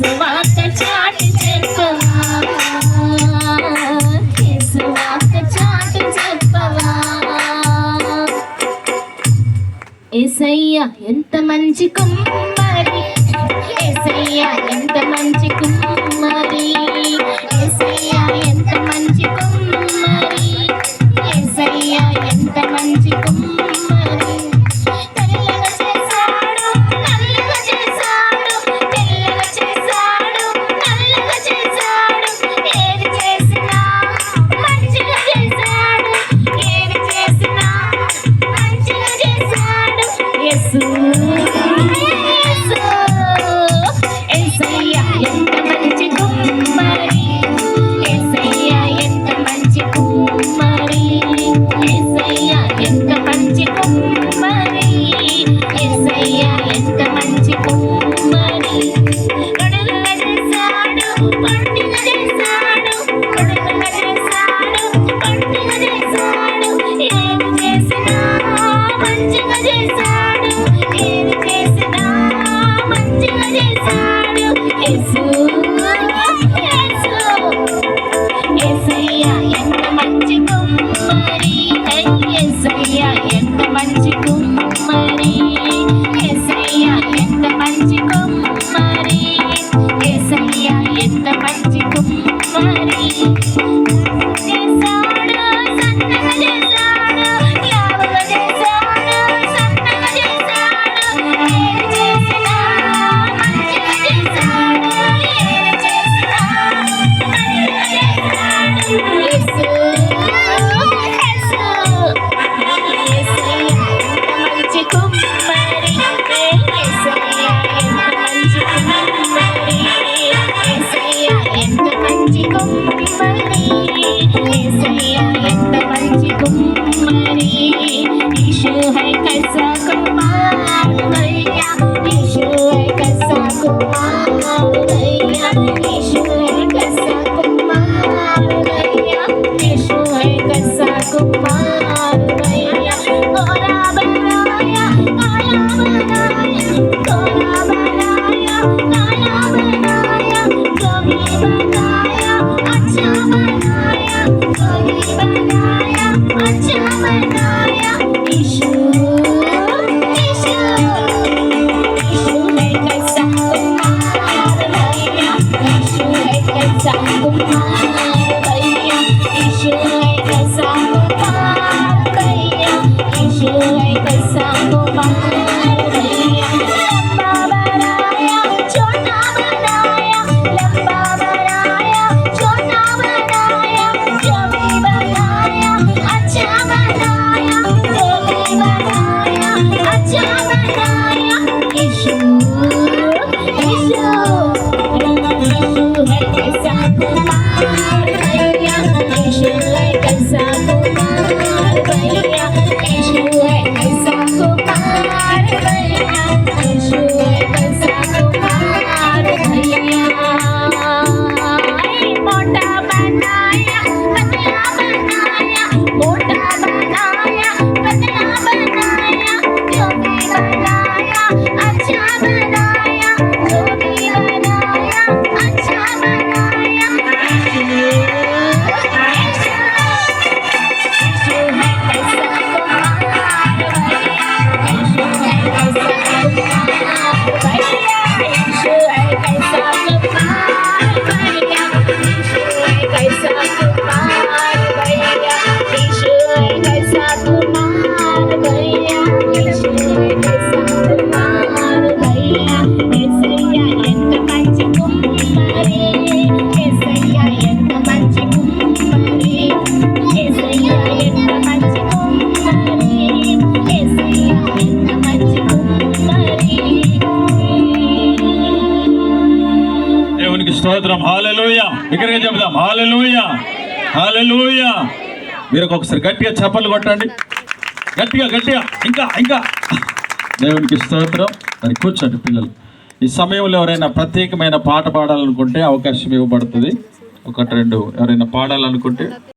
యేసువాక చాటి చెప్పవా, యేసువాక చాటి చెప్పవా. యేసయ్య ఎంత మంచి కుమ్మరి, యేసయ్య ఎంత మంచి కుమ్మరి, యేసయ్య ఎంత మంచి కుమ్మరి, యేసయ్య ఎంత మంచి కుమ్మరి. తెల్లగా చేశాడు, నల్లగా చేశాడు, తెల్లగా చేశాడు, నల్లగా చేశాడు. ఏది చేసినా మంచిగా చేశాడు, ఏది చేసినా మంచిగా చేశాడు. యేసు యేసయ్య ఎంత మంచి కుమ్మరి, యేసయ్య ఎంత మంచి కుమ్మరి, యేసయ్య ఎంత మంచి కుమ్మరి, యేసయ్య ఎంత మంచి కుమ్మరి. కొడుకుగా చేశాడు, పండుగ చేశాడు, కొడుకుగా చేశాడు, పండుగ చేశాడు. ఏది చేసినా మంచిగా చేశాడు, ఏది చేసినా మంచిగా చేశాడు. యేసు యేసు యేసయ్య ఎంత మంచి కుమ్మరి, యేసయ్య ఎంత మంచి కుమ్మరి, యేసయ్య ఎంత మంచి కుమ్మరి, యేసయ్య ఎంత మంచి కుమ్మరి. చేశాడు, సన్నగా చేశాడు, యావగా చేశాడు, సన్నగా చేశాడు. ఏది చేసినా మంచిగా చేశాడు, ఏది చేసినా మంచిగా చేశాడు. యేసు యేసు యేసయ్య ఎంత మంచి కుమ్మరి, యేసయ్య ఎంత మంచి కుమ్మరి, యేసయ్య ఎంత మంచి కుమ్మరి, యేసయ్య ఎంత మంచి కుమ్మరి. यीशु है कैसा कुमार भैया, यीशु है कैसा कुमार भैया, यीशु है कैसा कुमार भैया, यीशु है कैसा कुमार भैया. गोरा बनाया, काला बनाया, गोरा बनाया, काला बनाया, जो भी बनाया अच्छा बनाया, जो भी बनाया अच्छा बनाया. यीशु यीशु यीशु है कैसा कुमार भैया, यीशु है कैसा कुमार भैया, यीशु है कैसा कुमार भैया, यीशु है कैसा कुमार भैया. लंबा बनाया, छोटा बनाया, लंबा बनाया, छोटा बनाया, जो भी बनाया अच्छा बनाया, जो भी बनाया अच्छा बनाया. यीशु यीशु यीशु है कैसा कुमार भैया, यीशु है कैसा कुमार भैया, यीशु है कैसा कुमार भैया, यीशु है कैसा कुमार भैया. मोटा बनाया, पतला बनाया, मोटा बनाया, पतला बनाया, जो भी बनाया अच्छा बनाया, जो भी बनाया अच्छा बनाया. यीशु है कैसा कुमार भैया, यीशु है कैसा कुमार भैया, यीशु है कैसा कुमार भैया, यीशु है कैसा कुमार भैया, यीशु है कैसा कुमार भैया, यीशु है कैसा कुमार भैया. యేసయ్య ఎంత మంచి కుమ్మరి, యేసయ్య ఎంత మంచి కుమ్మరి, యేసయ్య ఎంత మంచి కుమ్మరి, యేసయ్య ఎంత మంచి కుమ్మరి. దేవునికి స్తోత్రం. హల్లెలూయా. బిగ్గరగా చెప్దాం హల్లెలూయా హల్లెలూయా. మీరు ఒకసారి గట్టిగా చప్పట్లు కొట్టండి, గట్టిగా గట్టిగా ఇంకా ఇంకా. దేవునికి స్తోత్రం. మరి కూర్చోండి పిల్లలు. ఈ సమయంలో ఎవరైనా ప్రత్యేకమైన పాట పాడాలనుకుంటే అవకాశం ఇవ్వబడుతుంది. ఒకటి రెండు ఎవరైనా పాడాలనుకుంటే